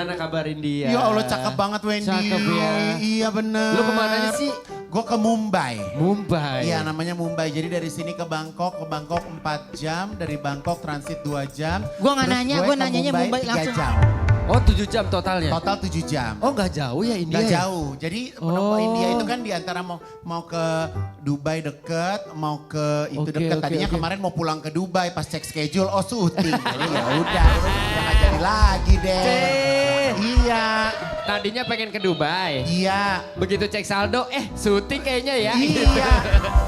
Gimana kabarin dia? Ya Allah cakep banget Wendy. Cakep ya. Iya bener. Lu kemana sih? Gue ke Mumbai. Mumbai. Iya namanya Mumbai. Jadi dari sini ke Bangkok 4 jam. Dari Bangkok transit 2 jam. Gue gak nanya, gue nanyanya Mumbai 3 langsung. jam. Oh 7 jam totalnya? Total 7 jam. Oh gak jauh ya India? Gak ya? jauh. Jadi India itu kan diantara mau ke Dubai deket, mau ke itu Oke, deket. oke, Tadinya oke. kemarin mau pulang ke Dubai pas cek schedule, oh syuting. Jadi ya udah gak jadi lagi deh. Iya. Tadinya pengen ke Dubai. Iya. Begitu cek saldo, syuting kayaknya ya. Iya.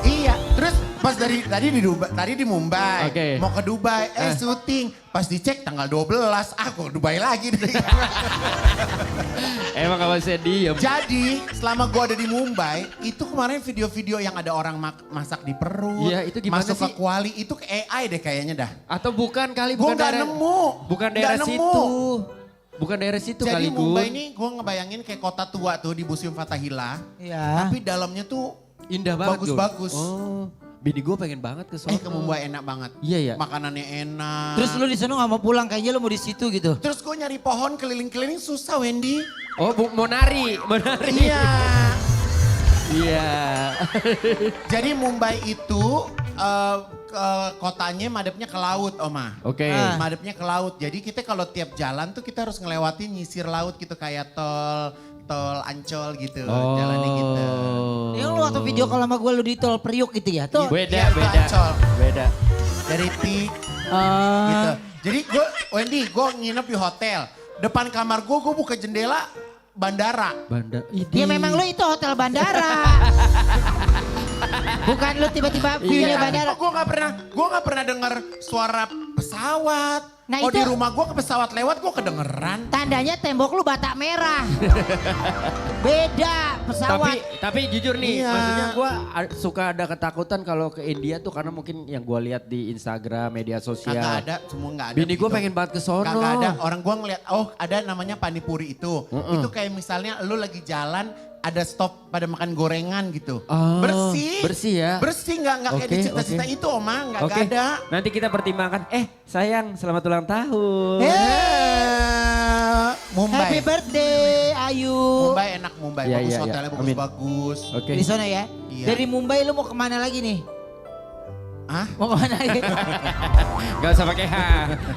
Iya. Terus pas tadi di Mumbai, Oke. mau ke Dubai, syuting. Pas dicek tanggal 12, aku ke Dubai lagi. Emang gak bisa diem. Jadi selama gua ada di Mumbai, itu kemarin video-video yang ada orang masak di perut, Iya, itu gimana masuk sih? ke kuali, itu ke AI deh kayaknya dah. Atau bukan kali, Gua bukan nggak daerah. nemu. Bukan Nggak daerah nemu. situ. Bukan daerah situ Jadi kali Mumbai Gun. ini gua ngebayangin kayak kota tua tuh di Museum Fathahillah. Iya. Tapi dalamnya tuh Indah banget Gun. bagus-bagus. Oh, bini gue pengen banget ke sono. ke Mumbai enak banget. Iya ya. Makanannya enak. Terus lu di sana gak mau pulang, kayaknya lu mau di situ gitu. Terus gue nyari pohon keliling-keliling susah Wendy. Oh mau nari. Iya. Iya. Jadi Mumbai itu kotanya madepnya ke laut Oma. Oke. Madepnya ke laut. Jadi kita kalau tiap jalan tuh kita harus ngelewatin nyisir laut gitu kayak tol Ancol gitu. Jalannya gitu. Yang lu waktu video call sama gue lu di tol Priuk gitu ya? Tuh. Beda, Iya, itu beda. Ancol. Beda. Dari Peak gitu. Jadi Wendy gue nginep di hotel. Depan kamar gue buka jendela bandara. Bandar. Ya memang lu itu hotel bandara. Bukan lu tiba-tiba view bandara. Gue nggak pernah dengar suara pesawat. Nah, Oh itu- di rumah gue ke pesawat lewat gue kedengeran. Tandanya tembok lu batak merah. Beda pesawat. Tapi jujur nih, Iya. maksudnya gue suka ada ketakutan kalau ke India tuh karena mungkin yang gue lihat di Instagram, media sosial. Kagak ada, semua nggak ada. Bini gue pengen banget ke sono. Kagak ada, orang gue ngeliat, oh ada namanya panipuri itu. Itu kayak misalnya lu lagi jalan, ada stop pada makan gorengan gitu. Oh, bersih. bersih ya? Bersih, nggak kayak Oke, di cerita-cerita oke. itu Oma, nggak Oke, ada. nanti kita pertimbangkan. Sayang, selamat ulang tahun. Mumbai. Happy birthday Ayu. Mumbai enak, Mumbai. Iya, bagus iya, iya. hotelnya, Amin. bagus-bagus. Oke. Di sana ya. Iya. Dari Mumbai lu mau kemana lagi nih? Hah? Mau kemana lagi? Gak usah pakai H.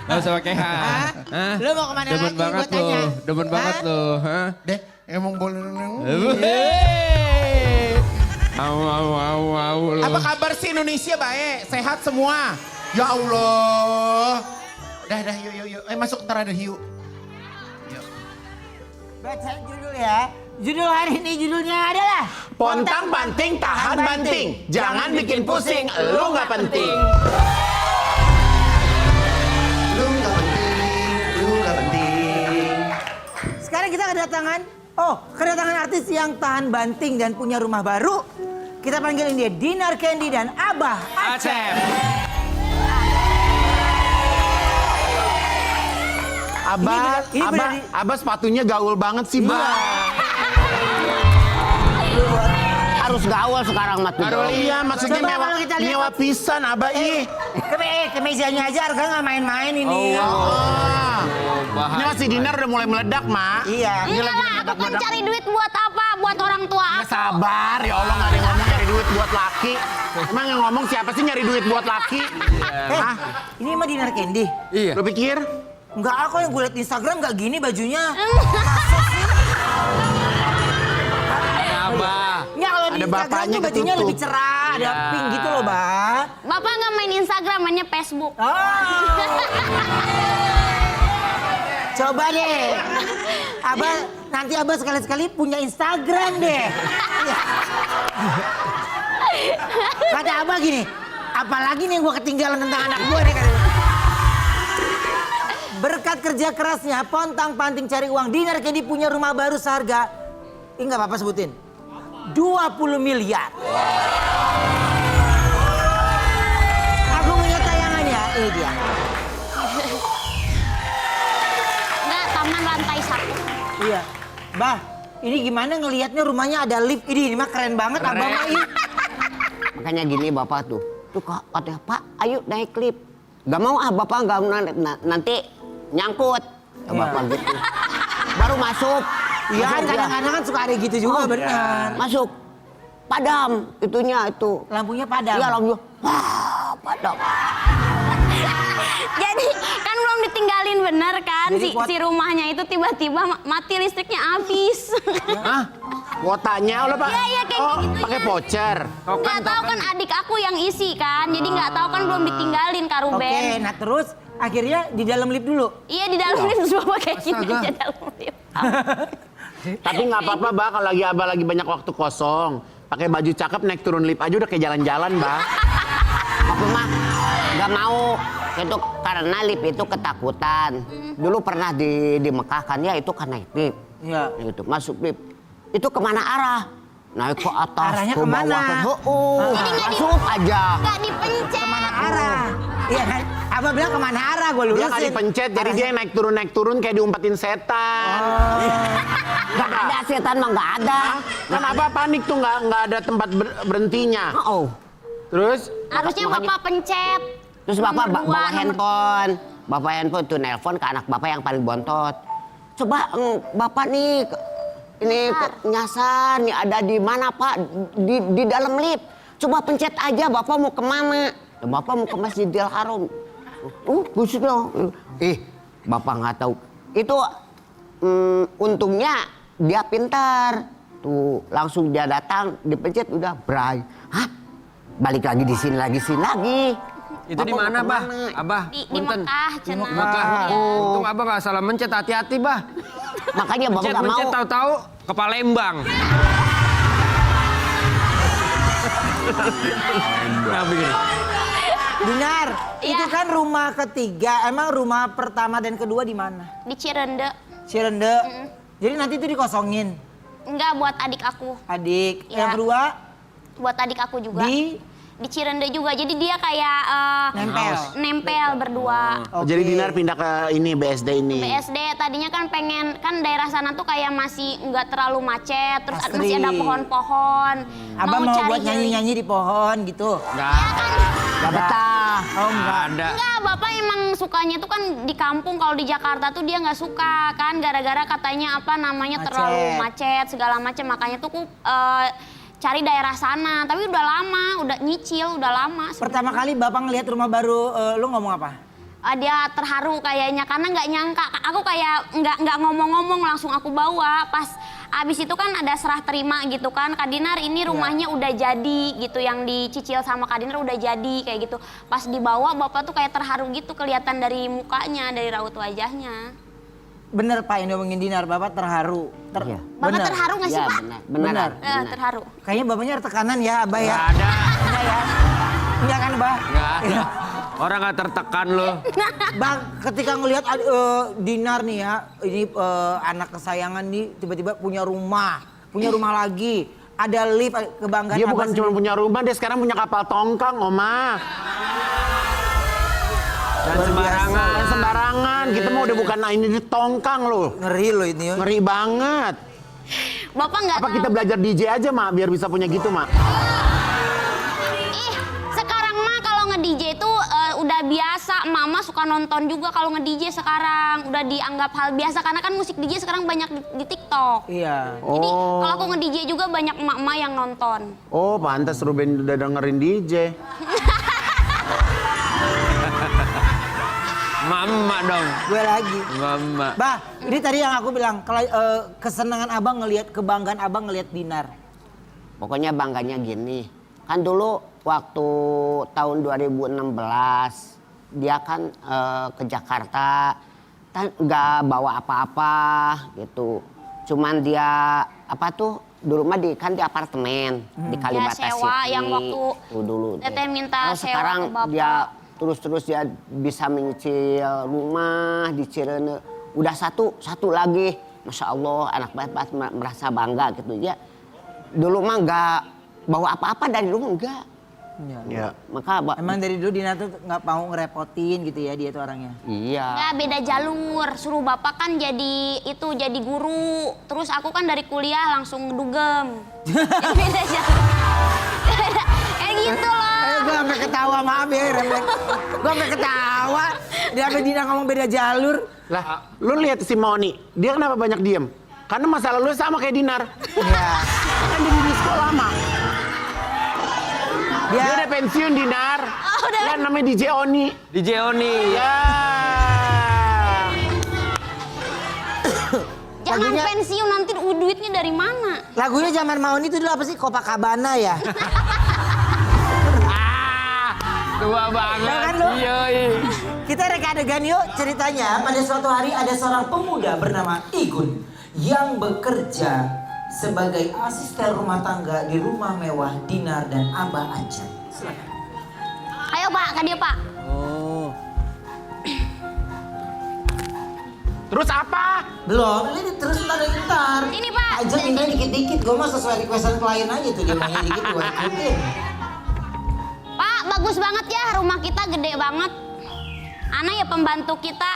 Gak usah pakai H. Hah? Hah? Lu mau kemana Demen lagi? banget Gua tanya. lo. Demen banget Hah? lo. Hah? Deh, emang boleh. Hey. Au lo. Apa kabar sih Indonesia baik? Sehat semua? Ya Allah. Dah, yuk. Masuk ntar ada hiu. Baca judul ya. Judul hari ini judulnya adalah Pontang banting tahan banting. Jangan bikin pusing, lu nggak penting. Lu nggak penting. Sekarang kita kedatangan artis yang tahan banting dan punya rumah baru. Kita panggilin dia Dinar Candy dan Abah Aceh. Aceh. Abah sepatunya gaul banget sih, Bang. Harus gaul sekarang mah tuh. Iya, maksudnya Coba kalau kita lihat- nyewa pisan Abah ih. Kemejanya aja harga nggak main-main ini. Ini masih dinner udah mulai meledak, Mak. Iya. Iyalah, aku kan cari duit buat apa? Buat orang tua Ya aku. sabar, ya Allah nggak ada yang ngomong nyari duit buat laki. Emang yang ngomong siapa sih nyari duit buat laki? Hah? Ini mah Dinar Candy. Iya. Lu pikir? Enggak, aku yang gue liat di Instagram nggak gini bajunya. Abah. Nggak, kalau di Ada Instagram bapaknya tuh bajunya ketutup. lebih cerah, ada pink gitu loh, Bah. Bapak nggak main Instagram, mainnya Facebook. Oh. Coba deh. Nanti Abah sekali-sekali punya Instagram deh. Kata Abah gini, apalagi nih yang gue ketinggalan tentang anak gue nih. Berkat kerja kerasnya, pontang-panting cari uang, Dinar Candy punya rumah baru seharga, ini nggak apa-apa sebutin, 20 miliar. Aku punya tayangannya, ini dia. Nggak, taman lantai 1. Iya. Bah, ini gimana ngelihatnya rumahnya ada lift. Ini mah keren banget Abang mah ini. Makanya gini Bapak tuh. Tuh kata Pak, ayo naik lift. Gak mau Bapak gak mau nanti nyangkut. Iya. Bapak gitu. Baru masuk. Iya kan Masuk, kadang-kadang kan suka ada gitu juga benar. Masuk. Padam itunya itu. Lampunya padam. Iya lampunya. Wah, padam. Jadi kan belum ditinggalin bener kan Jadi si rumahnya itu tiba-tiba mati listriknya habis. Hah? Kuotanya udah Pak? Iya, kayak gitu pakai ya. voucher. Nggak tahu kan adik aku yang isi kan, jadi nggak tahu kan belum ditinggalin Kak Oke, Ruben. nah terus akhirnya di dalam lift dulu. Iya di dalam lift semua kayak gini aja dalam lift. Tapi nggak apa-apa, Mbak, kalau lagi Abah lagi banyak waktu kosong. Pakai baju cakep naik turun lift aja udah kayak jalan-jalan, Mbak. Aku mah nggak mau. Itu karena lift itu ketakutan. Dulu pernah di Mekah kan ya itu kan naik lift. Iya. Itu masuk lift. Itu kemana arah? Naik ke atas, Arahnya ke kemana? bawah, Jadi nggak masuk aja. Nggak dipencet. Kemana arah? Iya kan? Abah bilang kemana arah? Gue Dia lurusin. kan dipencet, jadi dia yang naik turun kayak diumpetin setan. Nggak ada setan mah nggak ada. Kan Abah panik tuh nggak ada tempat berhentinya. Oh. Terus? Harusnya makanya- Bapak pencet. Terus Bapak Nomor dua, bawa nomor- handphone. Bapak handphone tuh nelpon ke anak Bapak yang paling bontot. Coba Bapak nih ini nyasar nih ada di mana Pak? Di dalam lift. Coba pencet aja Bapak mau kemana? Ya, Bapak mau ke Masjidil Haram. Buset dong. Bapak nggak tahu. Itu untungnya dia pintar. Tuh langsung dia datang dipencet udah bray. Hah? Balik lagi di sini lagi. Itu di Bapak mana, mau Bah? kemana? Abah, Di punten. Mekah, cenah. Mekah. Iya. Untung Abah nggak salah mencet, hati-hati, Bah. Makanya Bapak nggak mau. Mencet tahu-tahu ke Palembang. Nah, begini. Dinar, Iya. itu kan rumah ketiga. Emang rumah pertama dan kedua di mana? Di Cirende. Cirende. Jadi nanti itu dikosongin. Enggak buat adik aku. Adik. Iya. Yang kedua Buat adik aku juga. di Di Cirende juga. Jadi dia kayak nempel berdua. Oke. Jadi Dinar pindah ke ini BSD ini. BSD tadinya kan pengen kan daerah sana tuh kayak masih nggak terlalu macet, terus Asri. masih ada pohon-pohon. Abang mau cari buat healing. nyanyi-nyanyi di pohon gitu. Enggak. Gak betah. Oh enggak. Ada. Enggak, Bapak emang sukanya tuh kan di kampung, kalau di Jakarta tuh dia nggak suka kan gara-gara katanya apa namanya Macet. terlalu macet segala macam, makanya tuh cari daerah sana. Tapi udah lama, udah nyicil, udah lama. Pertama kali Bapak ngelihat rumah baru, lu ngomong apa? Dia terharu kayaknya karena nggak nyangka, aku kayak nggak ngomong-ngomong langsung aku bawa. Pas abis itu kan ada serah terima gitu kan, Kak Dinar ini rumahnya udah jadi gitu, yang dicicil sama Kak Dinar udah jadi kayak gitu. Pas dibawa Bapak tuh kayak terharu gitu, kelihatan dari mukanya, dari raut wajahnya. Bener Pak yang ngomongin Dinar, Bapak terharu. Iya. Bapak Bener. terharu nggak sih Ya Pak? benar. Terharu. Kayaknya Bapaknya ada tekanan ya Abah ya. Nggak ada. Enggak ya? Enggak kan Abah? Nggak ada. Orang nggak tertekan loh. Bang, ketika ngelihat Dinar nih ya, ini anak kesayangan nih tiba-tiba punya rumah lagi, ada lift, kebanggaan. Dia Abah bukan cuma sendiri. punya rumah, dia sekarang punya kapal tongkang, Oma. Dan sembarangan. Dan sembarangan. Kita mau udah bukan ini di tongkang loh. Ngeri loh ini. Ya. Ngeri banget. Bapak nggak Apa tahu. kita belajar DJ aja, Mak, biar bisa punya gitu, Mak? Ih, sekarang mah kalau nge-DJ itu udah biasa. Mama suka nonton juga kalau nge-DJ sekarang. Udah dianggap hal biasa karena kan musik DJ sekarang banyak di TikTok. Iya. Jadi kalau aku nge-DJ juga banyak emak-emak yang nonton. Oh, pantas Ruben udah dengerin DJ. Mama dong. Gue lagi. Mama. Bah, ini tadi yang aku bilang, kesenangan Abang ngelihat, kebanggaan Abang ngelihat Dinar. Pokoknya bangganya gini. Kan dulu waktu tahun 2016 dia kan ke Jakarta, kan nggak bawa apa-apa gitu. Cuman dia apa tuh dulu mah kan di apartemen di Kalibata sewa City. yang waktu Tuh dulu deh. Teteh minta Terus sewa sekarang ke Bapak. dia terus dia bisa menyicil rumah di Cirende. Udah satu lagi, Masya Allah anak bapak merasa bangga gitu ya. Dulu mah nggak bawa apa-apa dari rumah enggak. Ya. Maka Emang dari dulu Dinar tuh nggak mau ngerepotin gitu ya dia tuh orangnya. iya. Nggak, beda jalur. Suruh Bapak kan jadi guru. Terus aku kan dari kuliah langsung dugem. Jadi beda jalur. Kayak gitu loh. Gue sampai ketawa, maaf ya. Gue sampai ketawa. Dia sampai Dinar ngomong beda jalur. Lah, lu lihat si Moni, dia kenapa banyak diem? Karena masa lalu sama kayak Dinar. Iya. Kan dia di sekolah lama. Dia udah pensiun Dinar. Oh, udah. Ya namanya DJ Oni. DJ Oni. Ya. Jangan Lagunya- pensiun nanti duitnya dari mana? Lagunya zaman Mauni itu dulu apa sih? Copacabana ya? Tua banget. Tahu kan lu? Iya. Kita reka adegan yuk. Ceritanya pada suatu hari ada seorang pemuda bernama Igun yang bekerja sebagai asisten rumah tangga di rumah mewah Dinar dan Abah Acan. Silakan. Ayo Pak, ke dia Pak. Oh. Terus apa? Belum, ini terus ntar. Ini, Pak. Aja minta dikit-dikit, gue mah sesuai requestan klien aja tuh. Dia maunya dikit, gue ikutin. Pak, bagus banget ya, rumah kita gede banget. Ana ya pembantu kita.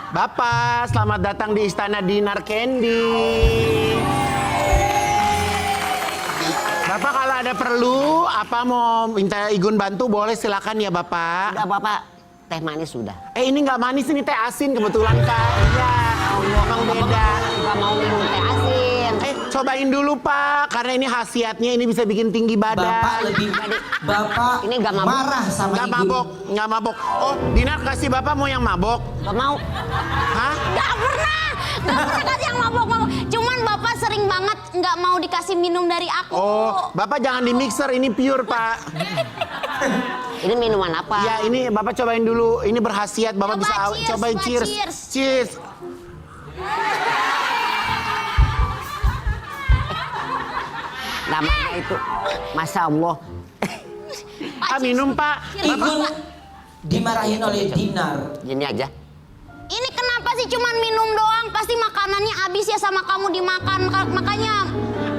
Bapak, selamat datang di Istana Dinar Candy. Bapak kalau ada perlu, apa mau minta Igun bantu, boleh silakan ya Bapak. Udah Bapak, teh manis sudah. Ini nggak manis, ini teh asin kebetulan Kak. Iya, emang beda. Gak mau minum teh asin. Cobain dulu Pak, karena ini khasiatnya ini bisa bikin tinggi badan. Bapak lebih, Bapak Ini nggak mabok. marah sama Nggak Igun. mabok, nggak mabok. Oh, Dinar kasih Bapak mau yang mabok? Gak mau. Hah? Gak pernah kasih yang mabok-mabok. Cuman Bapak sering banget nggak mau dikasih minum dari aku. Oh, Bapak jangan di mixer, ini pure Pak. Ini minuman apa? Ya ini Bapak cobain dulu, ini berkhasiat. Bapak Coba bisa cheers, cobain Pak, cheers. cheers. Cheers. Namanya itu, Masya Allah. Ah minum Pak. Igun dimarahin oleh Dinar. Gini aja. Ini kenapa sih cuman minum doang? Pasti makanannya habis ya sama kamu dimakan. Makanya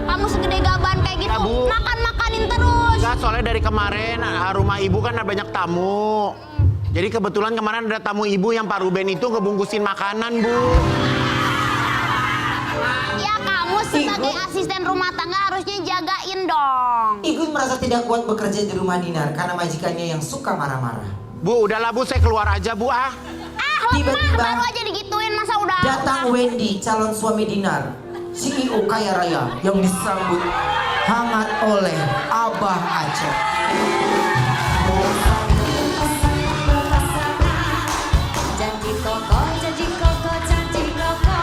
kamu segede gaban kayak gitu. Ya, Bu. Makan-makanin terus. Enggak, soalnya dari kemarin rumah ibu kan ada banyak tamu. Jadi kebetulan kemarin ada tamu ibu yang Pak Ruben itu ngebungkusin makanan Bu. Ya kamu sebagai asisten rumah tangga harusnya jagain dong. Igun merasa tidak kuat bekerja di rumah Dinar karena majikannya yang suka marah-marah. Bu udahlah Bu, saya keluar aja Bu ah. Ah Tiba-tiba- lemah baru aja digituin masa udah. Datang Wendy, calon suami Dinar, CEO kaya raya yang disambut hangat oleh Abah Aceh. Janji koko, janji koko, janji koko.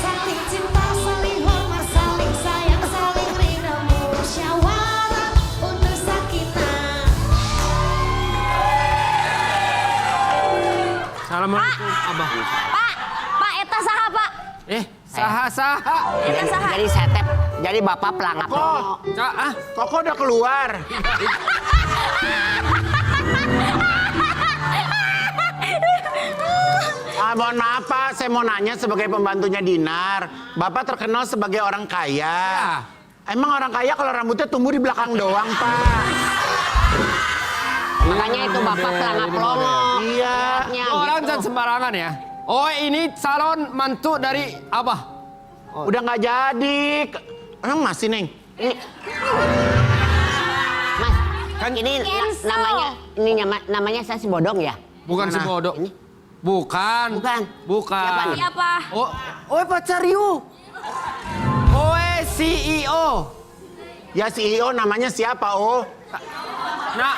Saling cinta, saling hormat, saling sayang, saling ridho, musyawarah untuk sakinah. Assalamualaikum Abah. Pak eta saha Pak? Saha. Eta saha? Jadi setep, jadi Bapak pelangap. Kok? Ah, Kok udah keluar? Mohon maaf Pak, saya mau nanya sebagai pembantunya Dinar. Bapak terkenal sebagai orang kaya. Emang orang kaya kalau rambutnya tumbuh di belakang doang Pak? Makanya itu Bapak pelangap longo. Iya. Lihatnya orang gitu. jangan sembarangan ya. Oh ini calon mantu dari Abah. Udah nggak jadi. Emang masih Neng? Mas, Kan ini Cancel. namanya saya si Bodong ya? bukan si Mana? bodoh. Ini? Bukan. Bukan. Bukan. Siapa nih? Siapa? Oh pacar you. CEO. Ya CEO namanya siapa Oh? Nah,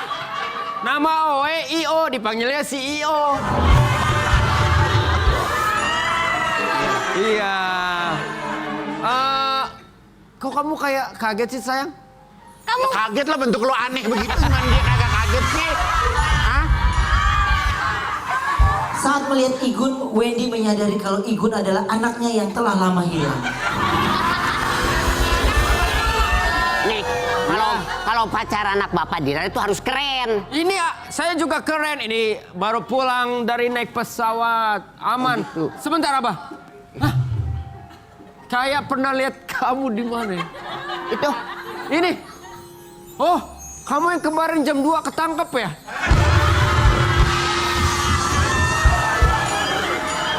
nama IO dipanggilnya CEO. Iya. Kok kamu kayak kaget sih sayang? Kamu Kaget lah, bentuk lo aneh begitu. Cuman dia kagak kaget sih. Hah? Saat melihat Igun, Wendy menyadari kalau Igun adalah anaknya yang telah lama hilang. Nih, kalau pacar anak Bapak Dinar itu harus keren. Ini saya juga keren. Ini baru pulang dari naik pesawat. Aman. Oh, gitu. Sebentar Abah. Hah? Kayak pernah lihat kamu di mana? Ya? Itu Ini. Oh, kamu yang kemarin jam 2 ketangkep ya?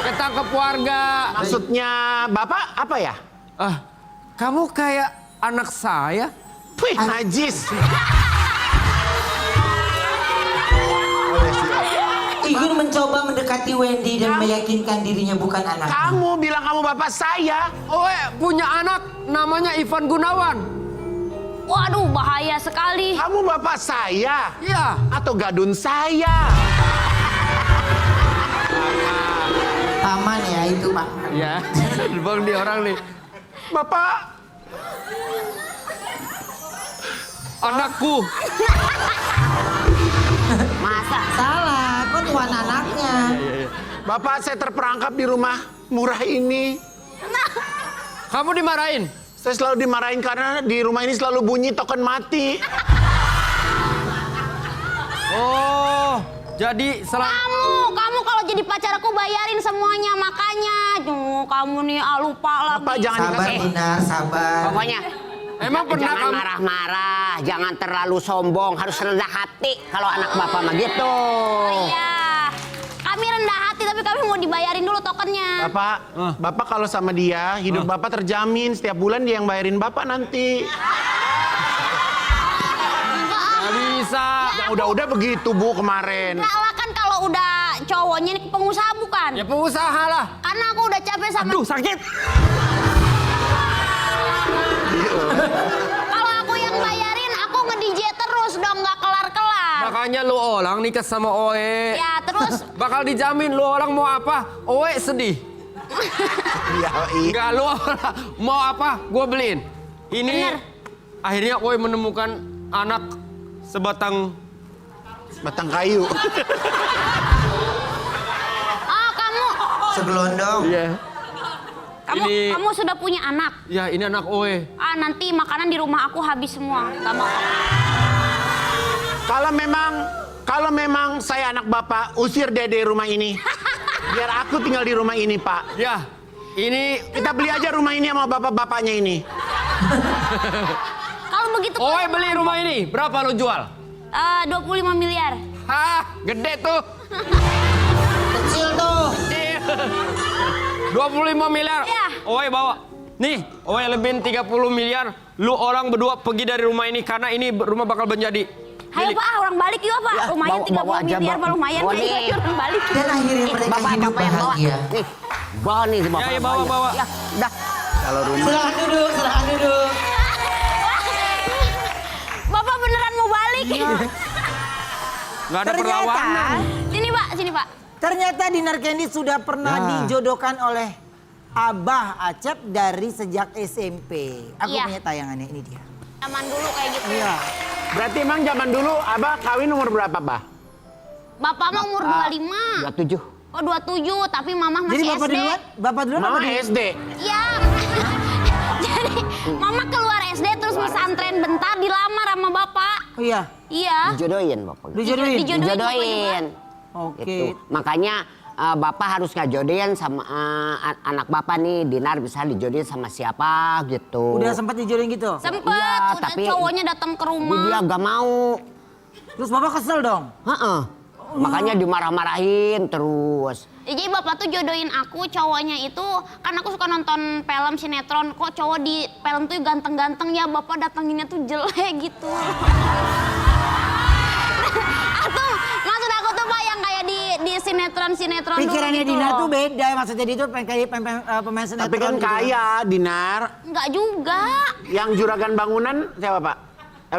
Ketangkep warga. Maksudnya Bapak apa ya? Kamu kayak anak saya. Wih, najis. Igun mencoba mendekati Wendy dan meyakinkan dirinya bukan anak. Kamu bilang kamu bapak saya. Oe punya anak namanya Ivan Gunawan. Waduh, bahaya sekali. Kamu bapak saya. Iya. Atau gadun saya. Paman ya itu paman. Ya, bang di orang nih. Bapak. Anakku. Masa? Salah, kok tuan anaknya. Bapak saya terperangkap di rumah murah ini. Kamu dimarahin? Saya selalu dimarahin karena di rumah ini selalu bunyi token mati. Oh, jadi Kamu kalau jadi pacar aku bayarin semuanya, makanya. Kamu nih lupa lah. Bapak jangan Sabar dikasih. Dinar, sabar. Pokoknya emang pernah jangan kamu marah-marah, jangan terlalu sombong, harus rendah hati kalau anak bapak mah gitu. Iya. Kami rendah hati tapi kami mau dibayarin dulu tokennya. Bapak kalau sama dia, hidup bapak terjamin. Setiap bulan dia yang bayarin bapak nanti. nggak bisa. Ya udah begitu Bu kemarin. Enggak lah, kan kalau udah cowoknya ini pengusaha bukan? Ya pengusaha lah. Karena aku udah capek sama. Aduh sakit. Kalau aku yang bayarin, aku nge-DJ terus dong, nggak kelar-kelar. Makanya lu orang nikah sama Oe. Ya terus. Bakal dijamin lu orang mau apa? Oe sedih. Ya, Enggak lu orang mau apa? Gue beliin. Ini Bener. akhirnya Oe menemukan anak sebatang. batang kayu. Oh kamu, Segelondong. Iya. kamu sudah punya anak. Ya ini anak Oe. Nanti makanan di rumah aku habis semua. Gak mau. Kalau memang saya anak bapak, usir dia dari rumah ini. Biar aku tinggal di rumah ini, Pak. Ya, ini Kita beli aja rumah ini sama bapak-bapaknya ini. Kalau begitu. Oe beli rumah ini. Berapa lu jual? 25 miliar. Hah, gede tuh. Kecil tuh. 25 miliar. Iya. Oe bawa. Nih, Oe lebihin 30 miliar. Lu orang berdua pergi dari rumah ini karena ini rumah bakal menjadi Ayo milik. Pak, orang balik yuk Pak. Ya, Lumayan bawa 30 aja, miliar, bawa. Pak. Lumayan Bawa kan nih. orang balik. Dan akhirnya mereka hidup Bapak yang bahagia. bawa nih bapak. Ya, bawa. Ya, udah. Kalau rumah Silahkan duduk, silahkan duduk. Bapak beneran mau balik? Nggak ada perlawanan. Sini Pak. Ternyata Dinar Candy sudah pernah dijodohkan oleh Abah Acep dari sejak SMP. Aku Iya. punya tayangannya, ini dia. Zaman dulu kayak gitu. Iya. berarti emang zaman dulu Abah kawin umur berapa, Pak? Bapak mah umur 25. 27. Oh 27, tapi Mama Jadi masih bapak SD. duluan? Bapak duluan apa Mama duluan? SD. Iya. Jadi Mama keluar SD terus pesantren bentar dilamar sama Bapak. Oh iya, Iya. Dijodohin bapak. dijodohin. Dijodohin. Oke. Gitu. Makanya bapak harus ngajodohin sama anak bapak nih, Dinar bisa dijodohin sama siapa gitu. Udah sempat dijodohin gitu? Sempet, Iya, udah tapi cowoknya datang ke Dia rumah. gak mau. Terus bapak kesel dong? Heeh. Makanya dimarah-marahin terus. Jadi Bapak tuh jodohin aku, cowoknya itu kan aku suka nonton film sinetron, kok cowok di film tuh ganteng-ganteng ya, Bapak datanginnya tuh jelek gitu. Atau maksud aku tuh Pak yang kayak di sinetron-sinetron dulu Pikirannya gitu Dinar loh. tuh beda, maksudnya dia tuh pengen kayak pemain sinetron. Tapi kan gitu. kaya, Dinar. Enggak juga. Yang juragan bangunan siapa, Pak?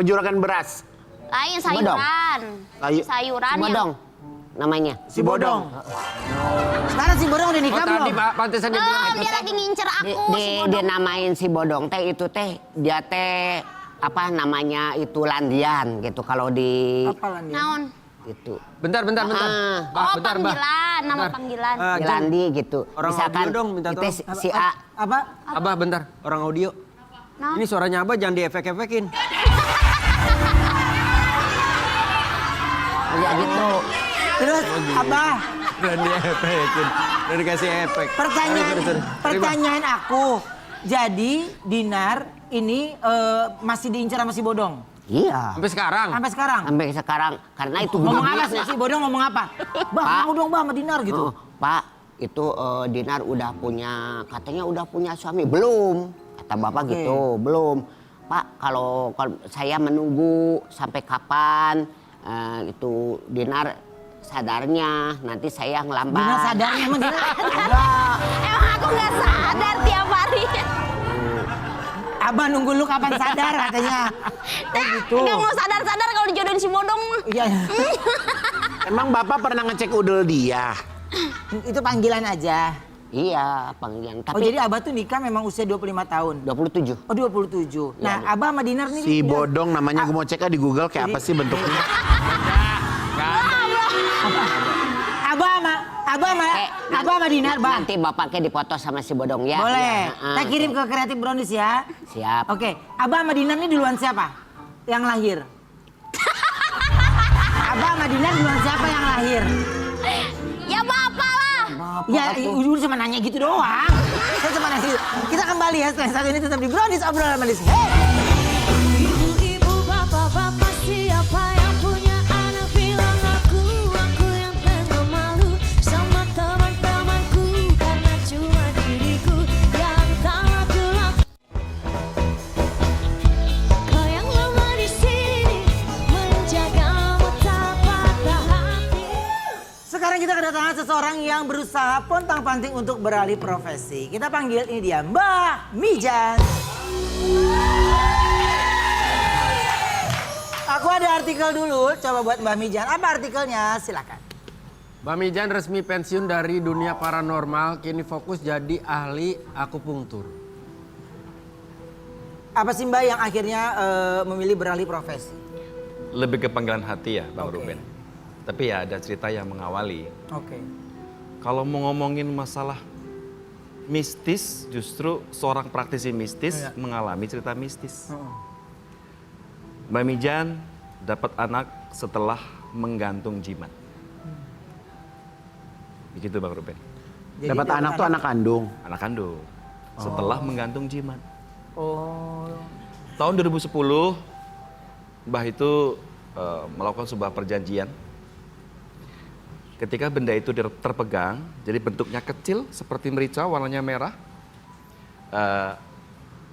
Juragan beras. Lain Bodong. sayuran. Sayuran Si yang Bodong namanya. Si Bodong. Sekarang si Bodong udah Oh nikah tadi belum? Pak, pantesan dia bilang itu. dia lagi ngincer aku si Dia Bodong. namain si Bodong teh itu teh dia teh apa namanya itu landian gitu kalau di Apa lan dia? Naon? itu Bentar. Ah. Mbak, Oh bentar, Mbak. panggilan, nama Bentar. panggilan. di landi gitu. Orang Misalkan audio dong, minta itu tolong. si A Apa? Abah bentar, orang audio. Naon? Ini suaranya Abah jangan diefek-efekin. ya gitu. Terus Abah, Dan diefekin, dan dikasih efek. pertanyaan aku. Jadi Dinar ini masih diincar sama si Bodong? Iya. Sampai sekarang. Sampai sekarang? Sampai sekarang karena itu Ngomong gede apa duitnya. si Bodong ngomong apa? Bah, Pak. mau dong bah sama Dinar gitu. Oh, Pak, itu Dinar udah punya, katanya udah punya suami belum? Kata bapak Oke. gitu, belum. Pak, kalau saya menunggu sampai kapan itu Dinar sadarnya, nanti saya ngelambat. Dina sadarnya emang Dina? Emang aku nggak sadar tiap hari. Abah nunggu lu kapan sadar katanya. Oh gitu. Nggak mau sadar-sadar kalau dijodohin si bodong. Iya. Emang Bapak pernah ngecek udel dia? Itu panggilan aja. Iya, panggilan. Oh Tapi jadi Abah tuh nikah memang usia 25 tahun. 27. Oh 27. Nah Abah sama Dinar nih. Si bodong namanya gue mau cek di Google kayak apa sih bentuknya? Abah sama Dinar Bang. Nanti bapaknya dipoto sama si bodong ya. Boleh. Ya, Kita kirim ke Kreatif Brownies ya. Siap. Oke. Abah sama Dinar nih duluan siapa? Yang lahir. Abah sama Dinar duluan siapa yang lahir? Ya bapak lah. Ya, udah cuma nanya gitu doang. Saya cuma nanya gitu. Kita kembali ya setelah satu ini tetap di Brownies obrolan manis. Hey! Ibu-ibu, bapak-bapak, siapa yang punya anak bilang aku yang tengah malu sama teman-temanku karena cuma diriku yang tak laku-laku. Kau yang lama di sini menjagamu tak patah hati. Sekarang kita kedatangan seseorang yang berusaha pontang-panting untuk beralih profesi. Kita panggil ini dia Mbah Mijan. Aku ada artikel dulu, coba buat Mbah Mijan. Apa artikelnya? Silakan. Mbak Mijan resmi pensiun dari dunia paranormal, kini fokus jadi ahli akupunktur. Apa sih Mbah yang akhirnya memilih beralih profesi? Lebih ke panggilan hati ya Bang Oke. Ruben. Tapi ya ada cerita yang mengawali. Oke. Kalau mau ngomongin masalah mistis, justru seorang praktisi mistis mengalami cerita mistis. Mbak Mijan dapat anak setelah menggantung jimat. Begitu Bang Ruben. Jadi Dapat anak tuh anak kandung. Anak kandung. Setelah menggantung jimat. Oh. Tahun 2010, Mbah itu melakukan sebuah perjanjian. Ketika benda itu terpegang, jadi bentuknya kecil seperti merica, warnanya merah,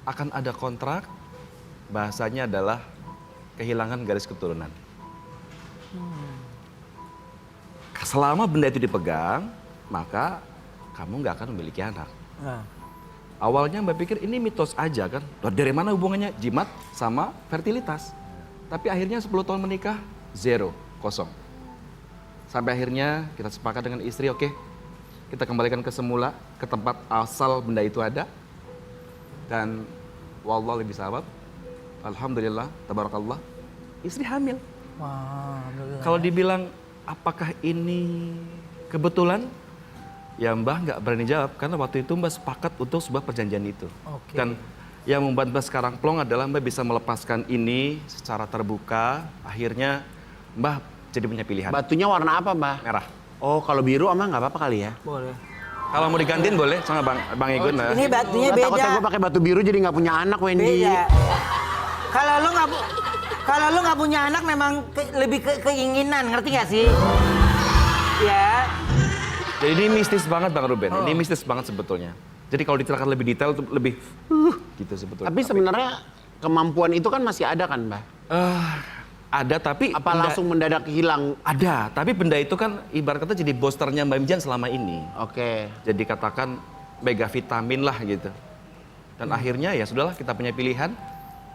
akan ada kontrak, bahasanya adalah kehilangan garis keturunan. Selama benda itu dipegang, maka kamu nggak akan memiliki anak. Nah. Awalnya Mbak pikir ini mitos aja kan. Loh, dari mana hubungannya jimat sama fertilitas? Tapi akhirnya 10 tahun menikah, zero, kosong. Sampai akhirnya kita sepakat dengan istri, oke, kita kembalikan ke semula, ke tempat asal benda itu ada. Dan wallah lebih sahabat, alhamdulillah, tabarakallah, istri hamil. Wah, Kalau dibilang apakah ini kebetulan? Ya Mbah nggak berani jawab karena waktu itu Mbah sepakat untuk sebuah perjanjian itu. Oke. Dan yang membuat Mbah sekarang plong adalah Mbah bisa melepaskan ini secara terbuka. Akhirnya Mbah jadi punya pilihan. Batunya warna apa, Mbah? Merah. Oh, kalau biru emang nggak apa-apa kali ya? boleh. Kalau mau digantiin boleh sama Bang Egun. Ini batunya beda. Takutnya gue pakai batu biru jadi nggak punya anak, Wendy. Beda. Kalau lu nggak punya anak memang lebih ke keinginan, ngerti gak sih? Ya. Jadi ini mistis banget Bang Ruben. Ini mistis banget sebetulnya. Jadi kalau diceritakan lebih detail itu lebih gitu sebetulnya. Tapi sebenarnya kemampuan itu kan masih ada kan, Mbah? Ada tapi Apa langsung mendadak hilang? ada, tapi benda itu kan ibarat kata jadi boosternya Mbak Mijan selama ini. Oke. Jadi katakan mega vitamin lah gitu. Dan akhirnya ya sudahlah kita punya pilihan.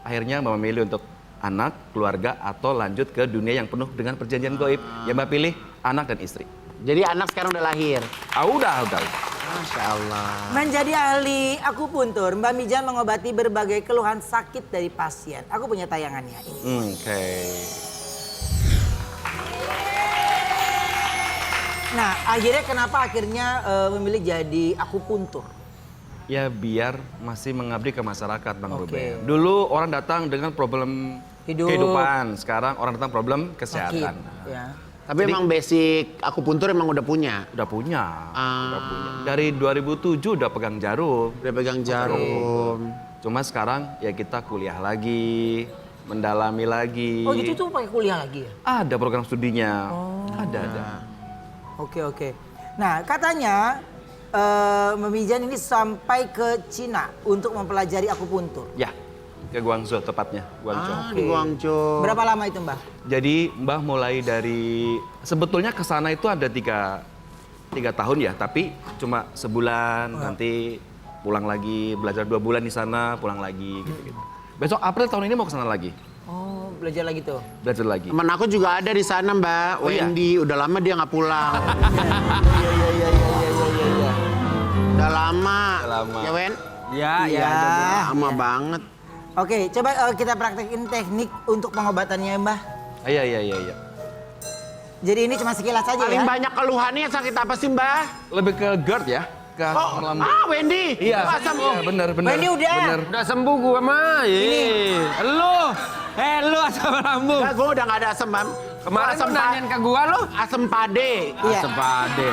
Akhirnya Mbak memilih untuk anak, keluarga atau lanjut ke dunia yang penuh dengan perjanjian gaib. Ya Mbak pilih anak dan istri. Jadi anak sekarang udah lahir. Udah. Masya Allah. Menjadi ahli akupuntur, Mbak Mijan mengobati berbagai keluhan sakit dari pasien. Aku punya tayangannya ini. Oke. Nah, kenapa akhirnya memilih jadi akupuntur? Ya biar masih mengabdi ke masyarakat Bang Oke. Ruben. Dulu orang datang dengan problem kehidupan, sekarang orang datang problem kesehatan. Sakit, ya. Tapi emang basic akupuntur emang udah punya. Udah punya. Dari 2007 udah pegang jarum. Udah pegang jarum. Cuma sekarang ya kita kuliah lagi, mendalami lagi. Oh gitu tuh pakai kuliah lagi ya? Ada program studinya. Ada. Oke. Nah katanya Mbak Mijan ini sampai ke Cina untuk mempelajari akupuntur. Ya. ke Guangzhou tepatnya, Guangzhou. Di Guangzhou. Berapa lama itu Mbah? Jadi Mbah mulai dari sebetulnya ke sana itu ada tiga tahun ya, tapi cuma sebulan, nanti pulang lagi, belajar 2 bulan di sana, pulang lagi gitu-gitu. Besok April tahun ini mau ke sana lagi, Oh, belajar lagi tuh. belajar lagi. Temen aku juga ada di sana, Mbak. Oh, iya? Wendy, udah lama dia nggak pulang. Iya. Udah lama. Udah lama. Ya, Wen? Ya, Iya. Lama banget. Oke, coba kita praktekin teknik untuk pengobatannya Mbah. Iya. Jadi ini cuma sekilas aja Paling ya. banyak keluhannya sakit apa sih, Mbak? Lebih ke GERD ya, ke Oh, asam lambung. Wendy. Iya, Asam. iya, bener. Wendy udah. Bener. Udah sembuh gua mah. Lu asam lambung. Enggak, gue udah nggak ada asam, Bang. Kemarin asam lu nanyain ke gua lu. asam pade. Iya. Asam pade.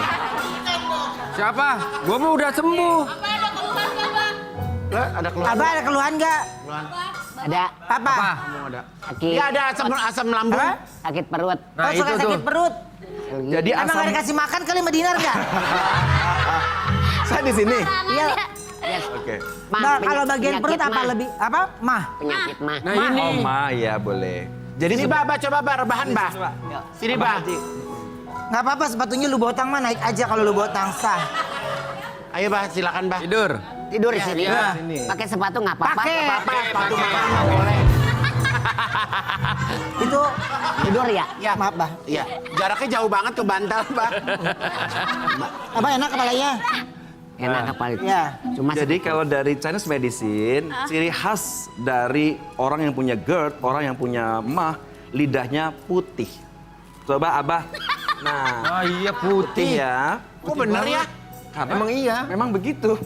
Siapa? Gua mah udah sembuh. Lah, ada keluhan. Abah ada keluhan nggak? Ada Apa? Ada. sakit, Iya, ada asam lambung. Apa? sakit perut. Nah, Oh, suka itu sakit tuh. perut. Jadi Emang asam nggak dikasih makan kali sama Dinar nggak? saya di sini. Iya. Oke. Mbak, kalau bagian penyakit perut apa mah. lebih? Apa? Mah. Penyakit mah. Nah ini. Oh, Ma, ya boleh. Jadi Sini, Mbak, coba, Mbak, rebahan, Mbak. Sini, Mbak. Nggak apa-apa, sepatunya lu botang mah naik aja kalau lu botang sah. Ayo, Mbak, silakan, Mbak. Tidur. Tidur di sini. iya. Pakai sepatu nggak apa-apa. Pakai. Apa, sepatu mama nggak boleh. Itu Tidur ya. Ya, maaf, Bah. Iya, jaraknya jauh banget ke bantal, Mbak. Apa enak kepalanya? Enak kepala itu. Ya. Cuma Jadi kalau dari Chinese medicine, ciri khas dari orang yang punya GERD, orang yang punya MAH, lidahnya putih. Coba Abah. Nah, Oh iya putih putih. ya. Oh, bener ya? Karena Emang iya. Memang begitu.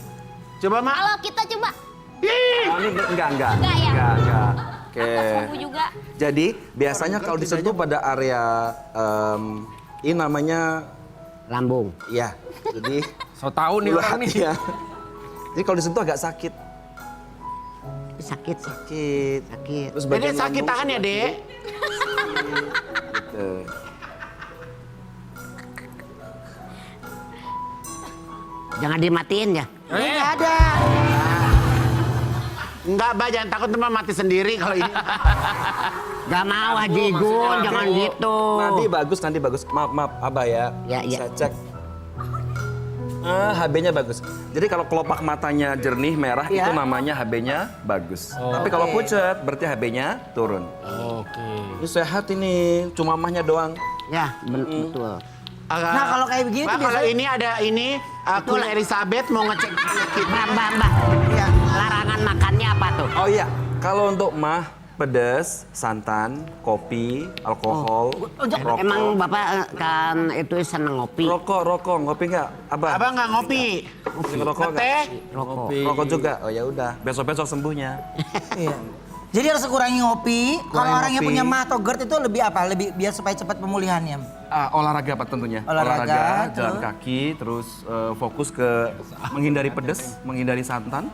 Coba, Mak. Kalau kita coba Oh, ini enggak. Enggak ya? Enggak. Oke. aku sembuh juga. Jadi biasanya kalau disentuh pada area ini namanya lambung. ya. Jadi So tahu nih ulu orang hati nih. ya. Jadi kalau disentuh agak sakit. Sakit. Sakit. Sakit. Terus Dede bagian sakit lambung tahan ya, sebelah Dek. Gitu. Jangan dimatiin ya. Ini nggak ada. Enggak, Mbak, jangan takut teman mati sendiri kalau ini. Gak mau Haji Gun, jangan gitu. Nanti bagus. Maaf, Abah ya. Ya, ya. Saya cek. HB-nya bagus. Jadi kalau kelopak matanya jernih merah Ya. itu namanya HB-nya bagus. Tapi kalau pucat berarti HB-nya turun. Oke. Ini sehat ini, cuma mahnya doang. Ya, betul. Nah, kalau kayak begini Mbak, tuh kalau biasanya- ini ada Queen Elizabeth mau ngecek penyakit. Mbak. Iya. Larangan makannya apa tuh? Oh iya, kalau untuk mah pedas, santan, kopi, alkohol, rokok. Emang Bapak kan itu seneng ngopi. Rokok, ngopi nggak? Abah? Abang nggak ngopi? Rokok nggak? Teh? Rokok. Rokok juga. Oh ya udah, besok sembuhnya. Iya. Jadi harus kurangi ngopi. Kalau orang yang ngopi. punya mah atau GERD itu lebih apa? Lebih biar supaya cepat pemulihannya. Olahraga Pak tentunya. Olahraga, jalan terus? kaki, terus fokus ke menghindari pedas, menghindari santan,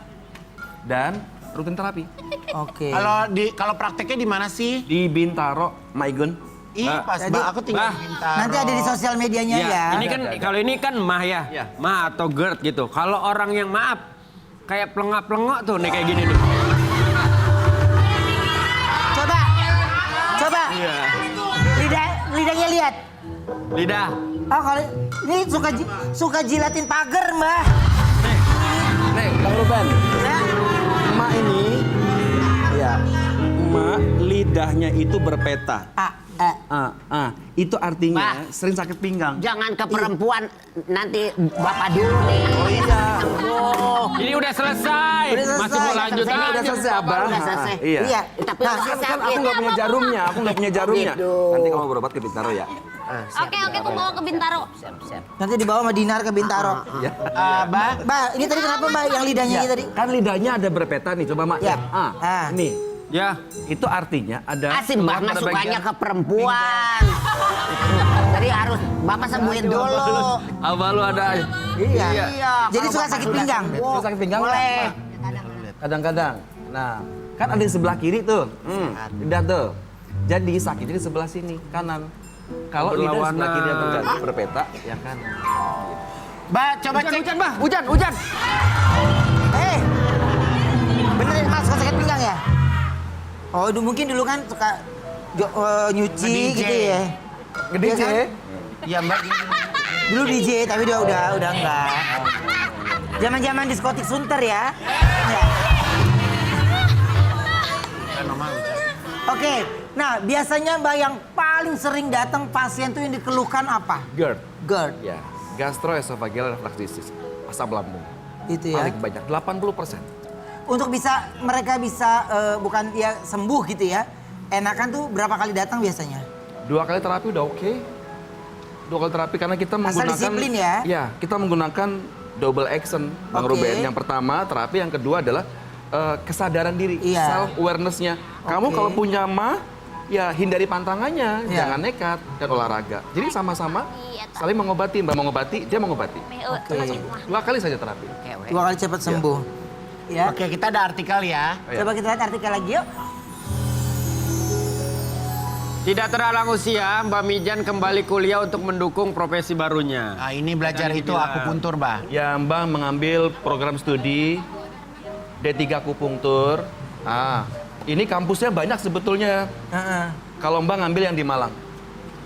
dan rutin terapi. Oke. Kalau prakteknya di mana sih? Di Bintaro, Maigun. Ih, pas, Jadi- Mbak, aku tinggal Bah, di Bintaro. Nanti ada di sosial medianya ya. Ya, ini kan kalau ini kan mah ya. Iya. Mah atau GERD gitu. Kalau orang yang maaf kayak pelengak-pelengok tuh nih kayak gini nih. Coba. Iya. Lidahnya lihat. Lidah. Oh, kalau ini suka jilatin pagar, Mbak. Nih, Bang Ruben. Ya. Emak ini, ya, emak lidahnya itu berpeta. Itu artinya sering sakit pinggang. Jangan ke perempuan, nanti Bapak dulu nih. Oh iya. Ini udah selesai. Udah selesai. Masih mau lanjut Selesai, aja. Udah selesai, Abah. Udah selesai. Iya. Iya. Tapi Nah, masih Kan sakit. aku nggak punya jarumnya, Gitu. Nanti kamu berobat ke Bintaro ya. Oke, aku bawa ke Bintaro. Nanti dibawa sama Dinar ke Bintaro. Ya. Mbak, Mbak, ini tadi kenapa Mbak yang lidahnya ini tadi? Kan lidahnya ada berpeta nih, coba Mak. Ya. Ini. Ya. Itu artinya ada Asin Mbak mah pada sukanya bagian- ke perempuan. Jadi harus Bapak sembuhin dulu. Abah lu ada aja. Iya. Jadi Kalau suka Bapak sakit sudah pinggang. sembuh, Suka sakit pinggang nggak? boleh. Kadang-kadang. Nah, kan ada di sebelah kiri tuh. Lidah tuh. Jadi sakitnya di sebelah sini, kanan. Kalau lidah Berlawanan. sebelah kiri yang tergantung berpeta, yang kanan. Mbak, coba cek. Hujan, Bah. Hujan. Bener ya Mas, suka sakit pinggang ya? Oh, mungkin dulu kan suka nyuci Nge-DJ. gitu ya. Gede Iya kan? Iya mbak. Dulu DJ tapi udah enggak. Zaman-zaman diskotik Sunter ya. Ya. Oke, nah biasanya Mbak yang paling sering datang pasien tuh yang dikeluhkan apa? GERD. GERD. Ya, gastroesophageal reflux disease, asam lambung. Itu ya. Paling banyak, 80%. Untuk mereka bisa bukan ya sembuh gitu ya. Enakan tuh berapa kali datang biasanya? 2 kali terapi udah oke. 2 kali terapi karena kita Asal menggunakan disiplin ya? Ya, kita menggunakan double action Bang Oke. Ruben. Yang pertama terapi, yang kedua adalah kesadaran diri, Iya. self awareness-nya. Kamu Oke. kalau punya ya hindari pantangannya, Iya. jangan nekat dan olahraga. Jadi sama-sama Iya, tak. saling mengobati, Mbak mengobati, dia mengobati. Oke. 2 kali saja terapi. 2 kali cepat sembuh. Ya. Oke, kita ada artikel ya. Coba kita lihat artikel lagi yuk. Tidak terhalang usia, Mbak Mijan kembali kuliah untuk mendukung profesi barunya. Nah, ini belajar itu akupuntur, Mbak. Ya, Mbak mengambil program studi D3 akupunktur. Ini kampusnya banyak sebetulnya. Heeh. Kalau Mbak ngambil yang di Malang.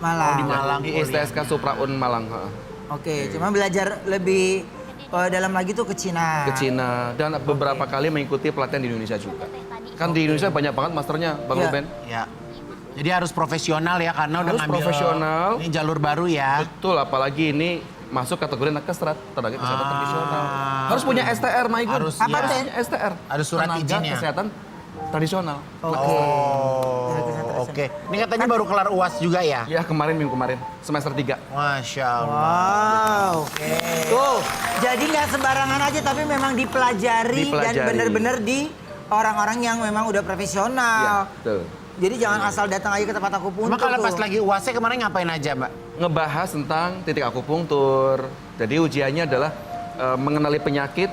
Malang. Di Malang Di kuliah. ISTSK Supraun Malang. Oke, cuma belajar lebih dalam lagi tuh ke Cina. Ke Cina. Dan beberapa kali mengikuti pelatihan di Indonesia juga. Kan di Indonesia banyak banget masternya, Bang Iya. Ruben. Ya. Jadi harus profesional ya karena udah Harus ngambil profesional. ini jalur baru ya. Betul, apalagi ini masuk kategori nakesrat, tenaga kesehatan tradisional. Harus punya STR, Maigun. Harus, Apa iya. tuh? STR. Ada surat tenaga izinnya. kesehatan tradisional. Oke. Oke. Ini katanya baru kelar UAS juga ya? Ya, minggu kemarin, semester 3. Masya Allah. Wow. Tuh, jadi nggak sembarangan aja tapi memang dipelajari, dan Dipelajari. benar-benar di orang-orang yang memang udah profesional. Iya, betul. Jadi jangan asal datang aja ke tempat akupuntur. Emang kalau tuh. pas lagi UASnya kemarin ngapain aja, Mbak? Ngebahas tentang titik akupunktur. Jadi ujiannya adalah mengenali penyakit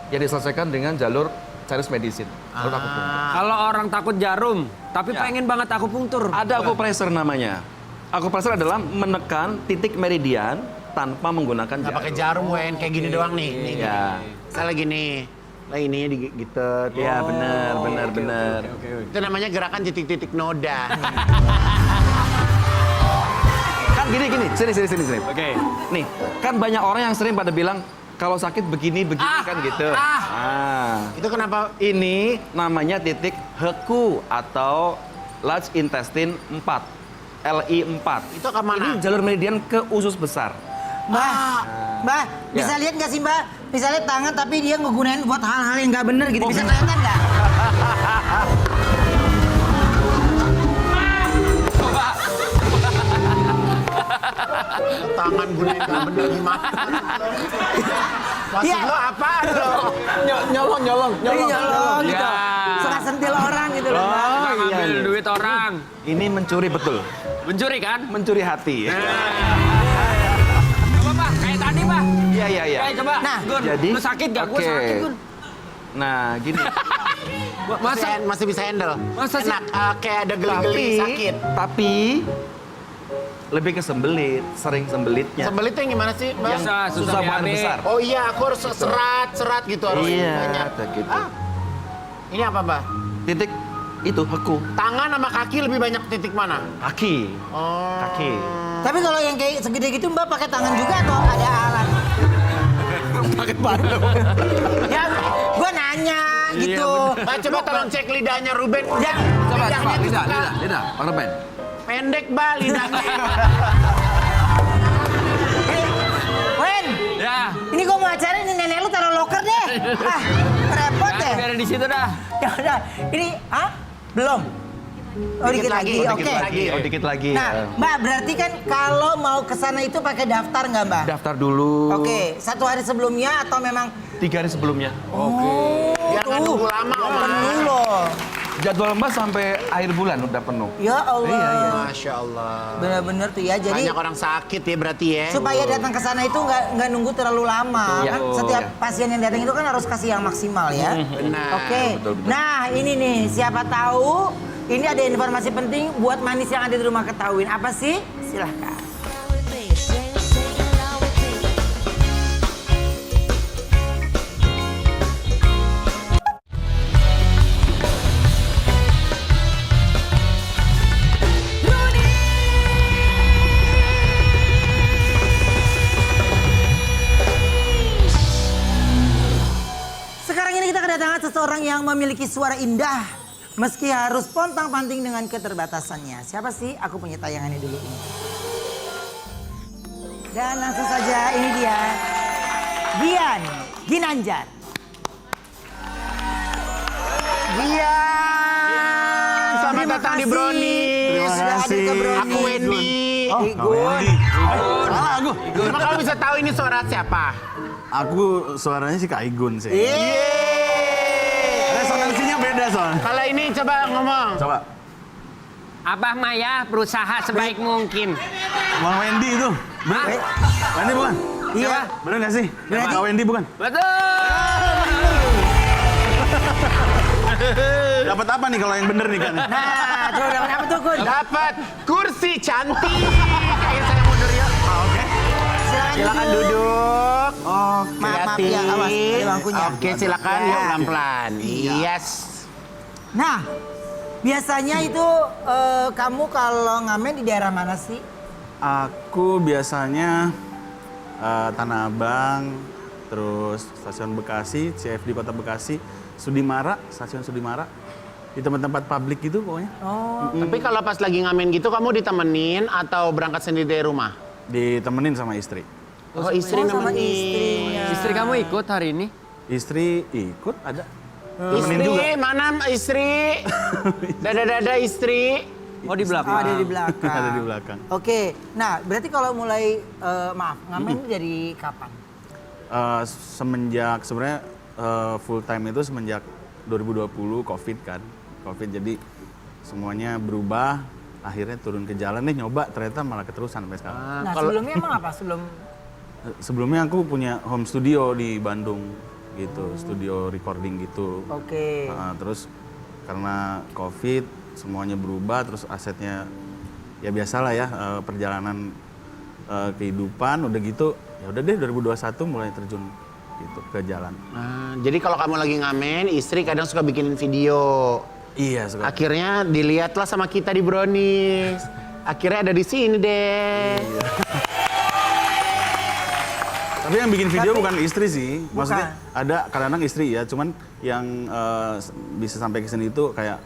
yang diselesaikan dengan jalur Chinese medicine, jalur akupunktur. Kalau orang takut jarum, tapi Ya. pengen banget akupunktur. Ada akupressure namanya. Akupressure adalah menekan titik meridian tanpa menggunakan Nggak jarum. pakai jarum, Wen. Kayak gini doang nih. Nih, Ya. Saya lagi nih. Lah ini gitu. Iya, benar, benar. Itu namanya gerakan titik-titik noda. Kan gini. Sini. Oke. Nih, kan banyak orang yang sering pada bilang kalau sakit begini kan gitu. Itu kenapa? Ini namanya titik Heku atau large intestine 4. LI4. Itu kemana? Ini jalur meridian ke usus besar. Mbak, bisa lihat nggak sih Mbak? Misalnya tangan tapi dia ngegunain buat hal-hal yang nggak bener gitu. Bisa kelihatan nggak? Tangan gunain nggak bener gimana? Maksud Iya. lo apaan lo? Nyolong. Iya, nyolong gitu. Ya. Suka sentil orang gitu loh. Mbak. Suka iya, ngambil iya. duit orang. Ini mencuri betul. Mencuri kan? Mencuri hati. Coba Pak, kayak tadi Pak. Iya. Kayak coba. Nah, Gun, jadi- lu sakit gak? Gue oke. sakit Gun. Nah, gini. Masa? Masih bisa handle. Masa sih? Enak, kayak ada geli-geli sakit. Tapi lebih ke sembelit, sering sembelitnya. Sembelit tuh yang gimana sih, Mbak? Yang Susah susah buang BAB. besar. Oh iya, aku harus serat gitu harus Iya, banyak. gitu. Ini apa, Mbak? Titik itu Heku. Tangan sama kaki lebih banyak titik mana? Kaki. Oh. Kaki. Tapi kalau yang kayak segede gitu Mbak pakai tangan juga atau ada alat? Pakai batu. Ya, gua nanya gitu. Mbak, coba tolong cek lidahnya Ruben. Ya, Coba, Lidahnya tuh suka lidah. Bang Ruben. pendek, Mbak, lidahnya. Wen, Ya. ini gua mau acara ini nenek lu taruh loker deh. Repot deh. Biar di situ dah. Ya udah, ini, belum. Oh dikit lagi, oke. Dikit lagi. Nah, Mbak berarti kan kalau mau ke sana itu pakai daftar nggak Mbak? Daftar dulu. Oke, 1 hari sebelumnya atau memang 3 hari sebelumnya. Biar nggak nunggu lama, Om. penuh loh. Jadwal Mbak sampai akhir bulan udah penuh. Ya Allah. Iya. Masya Allah. Bener-bener tuh ya. Jadi Banyak orang sakit ya berarti ya. supaya datang ke sana itu nggak nunggu terlalu lama. Iya. Kan setiap pasien yang datang itu kan harus kasih yang maksimal ya. Benar. Oke. betul. Nah, ini nih siapa tahu ini ada informasi penting buat manis yang ada di rumah ketahuin. Apa sih? Silahkan. Seseorang yang memiliki suara indah meski harus pontang-panting dengan keterbatasannya. Siapa sih? Aku punya tayangannya dulu ini. Dan langsung saja ini dia. Gian Ginanjar. Gian, selamat Terima datang di kasih. Brownies. Sudah hadir ke Brownies. Aku Wendy. Igun. Salah aku. Emang kamu bisa tahu ini suara siapa? Aku suaranya sih Kak Igun sih. Yeay. Resonansinya beda soalnya. Kalau ini coba ngomong. Coba. Abah Maya berusaha sebaik mungkin. Bang Wendy itu. Bener? Wendy bukan? Iya. Bener gak sih? Berarti- Kak Wendy bukan? Dapat apa nih kalau yang bener nih kan? Nah, coba dapat apa tuh Kun? Dapat kursi cantik. Ayo saya mundur ya. Oke. Silakan duduk. Oh, Maaf ya, awas ada bangkunya. Oke, silakan Ya. yuk pelan-pelan. Yes. Nah, biasanya itu kamu kalau ngamen di daerah mana sih? aku biasanya Tanah Abang, terus Stasiun Bekasi, CFD Kota Bekasi, Sudimara, Stasiun Sudimara. Di tempat-tempat publik gitu pokoknya. Oh, Tapi kalau pas lagi ngamen gitu kamu ditemenin atau berangkat sendiri dari rumah? Ditemenin sama istri. Oh, istri sama nemenin. istrinya. Istri kamu ikut hari ini? Istri ikut ada. Istri, mana istri? Dada-dada istri. Oh di belakang. Ada di belakang. Ada di belakang. Oke, nah berarti kalau mulai ngamen dari kapan? Semenjak sebenarnya full time itu semenjak 2020 COVID kan. COVID jadi semuanya berubah. Akhirnya turun ke jalan nih nyoba ternyata malah keterusan sampai sekarang. Nah sebelumnya emang apa? Sebelumnya aku punya home studio di Bandung gitu, studio recording gitu. Oke. Terus karena COVID semuanya berubah, terus asetnya ya biasalah ya perjalanan kehidupan udah gitu. Ya udah deh 2021 mulai terjun gitu ke jalan. Jadi kalau kamu lagi ngamen, istri kadang suka bikinin video. Iya suka. Akhirnya dilihatlah sama kita di Brownies. Akhirnya ada di sini deh. Tapi yang bikin video bukan istri sih. Maksudnya ada kadang-kadang istri ya, cuman yang bisa sampai ke sini itu kayak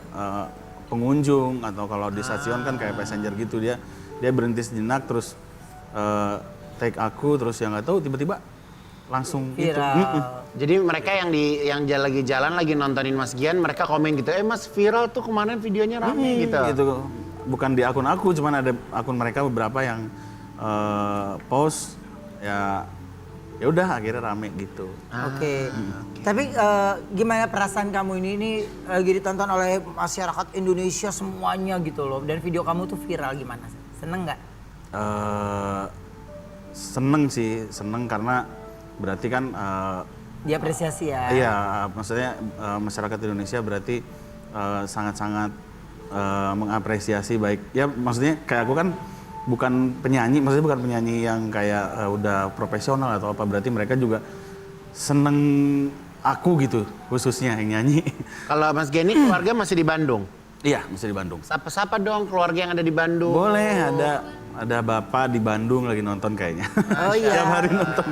pengunjung atau kalau di stasiun kan kayak passenger gitu dia berhenti sejenak terus take aku terus yang nggak tahu tiba-tiba langsung gitu. Viral. Jadi mereka yang lagi jalan lagi nontonin Mas Gian, mereka komen gitu, Mas viral tuh kemarin videonya rame gitu. Gitu. Bukan di akun aku, cuman ada akun mereka beberapa yang post ya udah akhirnya rame gitu. Oke. Tapi gimana perasaan kamu ini lagi ditonton oleh masyarakat Indonesia semuanya gitu loh. Dan video kamu tuh viral gimana? Seneng nggak? Seneng sih, seneng karena berarti kan Diapresiasi ya. iya, maksudnya masyarakat Indonesia berarti sangat-sangat mengapresiasi baik. Ya maksudnya kayak aku kan bukan penyanyi, maksudnya bukan penyanyi yang kayak udah profesional atau apa. Berarti mereka juga seneng aku gitu, khususnya yang nyanyi. Kalau Mas Gian ini keluarga masih di Bandung? Iya, masih di Bandung. Sapa-sapa dong keluarga yang ada di Bandung. Boleh, ada bapak di Bandung lagi nonton kayaknya. Oh iya. Tiap hari nonton.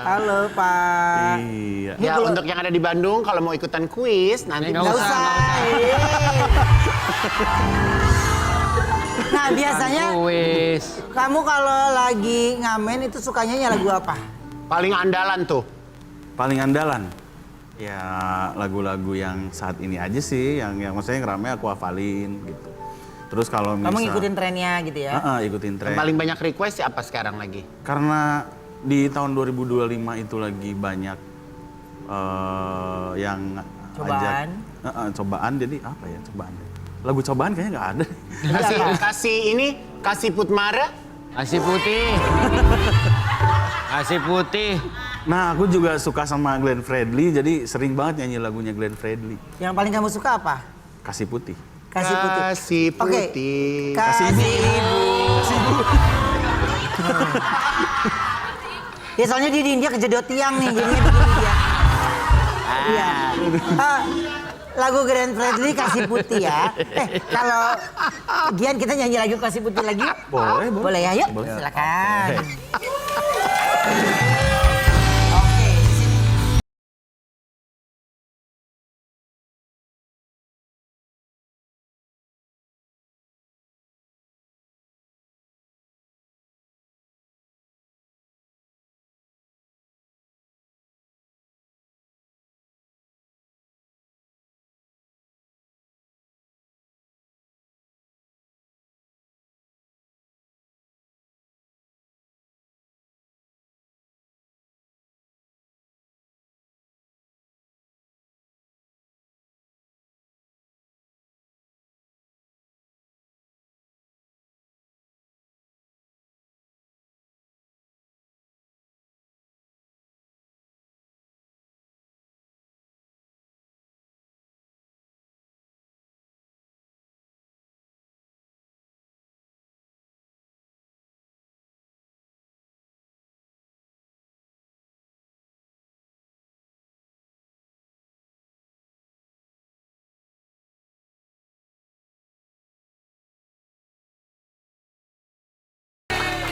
Halo Pak. Iya. Ya untuk yang ada di Bandung kalau mau ikutan kuis nanti Nggak usah. Yeay. Nah biasanya Wis. kamu kalau lagi ngamen itu sukanya lagu apa? paling andalan tuh. Paling andalan. Ya lagu-lagu yang saat ini aja sih, yang maksudnya yang rame aku hafalin gitu. Terus kalau Kamu ngikutin trennya gitu ya? ikutin tren. Yang paling banyak request siapa sekarang lagi? Karena di tahun 2025 itu lagi banyak yang Cobaan. cobaan, jadi apa ya cobaan? Lagu cobaan kayaknya nggak ada. Kasih Putmara. Asih putih. Asih putih. Nah aku juga suka sama Glenn Fredly, jadi sering banget nyanyi lagunya Glenn Fredly. Yang paling kamu suka apa? Kasih Putih. Kasih putih. Kasih Oke. putih. Kasih ibu. Ya soalnya dia kejedot tiang nih, jadinya begini dia. Iya. Lagu Glenn Fredly Kasih Putih ya. Kalau Gian kita nyanyi lagu Kasih Putih lagi? Boleh. Boleh ya, yuk. Boleh. Silakan.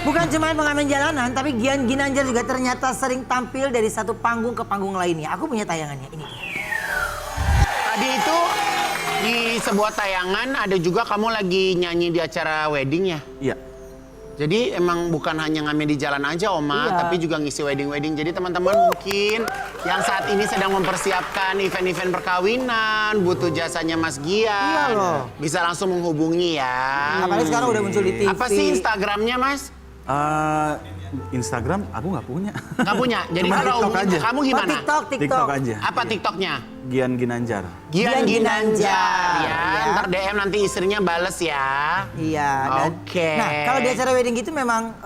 Bukan cuma pengamen jalanan, tapi Gian Ginanjar juga ternyata sering tampil dari satu panggung ke panggung lainnya. Aku punya tayangannya, ini. Tadi itu di sebuah tayangan ada juga kamu lagi nyanyi di acara wedding ya? Iya. Jadi emang bukan hanya ngamen di jalan aja Oma, Iya. tapi juga ngisi wedding-wedding. Jadi teman-teman mungkin yang saat ini sedang mempersiapkan event-event perkawinan, butuh jasanya Mas Gian. Iya loh. Bisa langsung menghubungi ya. Apalagi sekarang udah muncul di TV. Apa sih Instagramnya Mas? Instagram aku nggak punya. Nggak punya. Jadi Cuma kalau TikTok aja. kamu Oh, gimana? TikTok. TikTok aja. Apa TikToknya? Gian Ginanjar. Gian Ginanjar ya. Iya. Ntar DM nanti istrinya bales ya. Iya. Oke. Nah, kalau di acara wedding gitu memang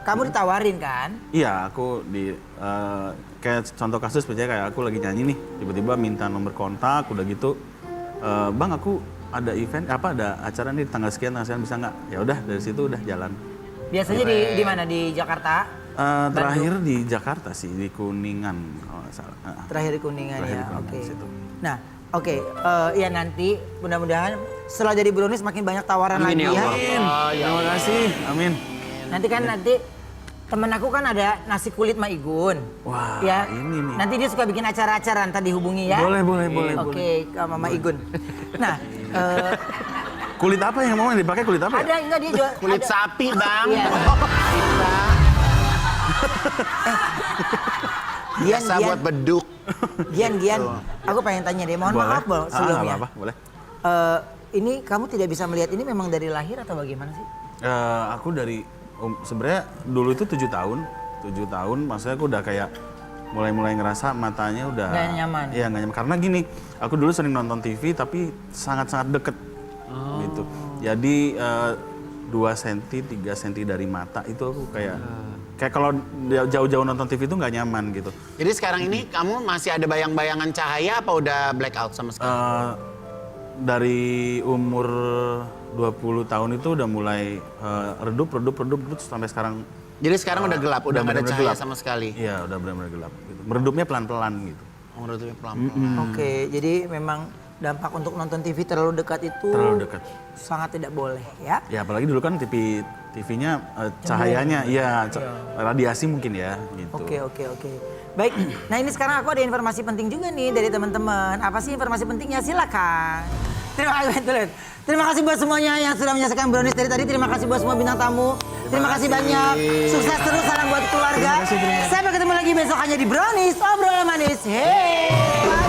kamu ditawarin kan? Iya, aku di kayak contoh kasus misalnya kayak aku lagi nyanyi nih, tiba-tiba minta nomor kontak, udah gitu, bang aku ada event ada acara nih tanggal sekian bisa nggak? Ya udah dari situ udah jalan. Biasanya di mana? Di Jakarta? Terakhir di Jakarta sih, di Kuningan kalau nggak salah. Terakhir di Kuningan Terakhir ya. di Kuningan, Oke. situ. Nah, oke. Ya nanti mudah-mudahan setelah jadi brownies makin banyak tawaran Amin lagi ya ya. Allah. Terima kasih, amin. Nanti kan temen aku kan ada nasi kulit Ma Igun. Wah, Ya. ini nih. Nanti dia suka bikin acara-acara, ntar dihubungi ya. Boleh. Oke, ke Mama Igun. Nah, Kulit apa yang mau dipakai, kulit apa ya? ada enggak dia jual Kulit ada- sapi bang. Iya. Biasa buat beduk. Gian, aku pengen tanya deh, mohon maaf Bang, sebelumnya. apa, boleh. Ini kamu tidak bisa melihat ini memang dari lahir atau bagaimana sih? Aku dari sebenarnya dulu itu 7 tahun, maksudnya aku udah kayak mulai ngerasa matanya udah Nggak nyaman. Iya nggak nyaman karena gini, aku dulu sering nonton TV tapi sangat deket gitu. Jadi 2 cm, 3 cm dari mata itu aku kayak kalau jauh-jauh nonton TV itu nggak nyaman gitu. Jadi sekarang ini kamu masih ada bayang-bayangan cahaya apa udah blackout sama sekali? Dari umur 20 tahun itu udah mulai redup sampai sekarang. Jadi sekarang udah gelap, udah nggak ada bener-bener cahaya gelap. sama sekali. Iya, udah benar-benar gelap gitu. Meredupnya pelan-pelan gitu. Menurutnya pelan-pelan. Oke, jadi memang dampak untuk nonton TV terlalu dekat itu Terlalu dekat. sangat tidak boleh ya. Ya apalagi dulu kan TV-nya cahayanya radiasi mungkin ya gitu. Oke. Baik, nah ini sekarang aku ada informasi penting juga nih dari teman-teman. Apa sih informasi pentingnya? Silakan. Terima kasih Tulen. Terima kasih buat semuanya yang sudah menyaksikan brownies dari tadi. Terima kasih buat semua bintang tamu. Terima kasih banyak. Sukses terus, salam buat keluarga. Sampai ketemu lagi besok hanya di Brownies, obrolan manis. Hey.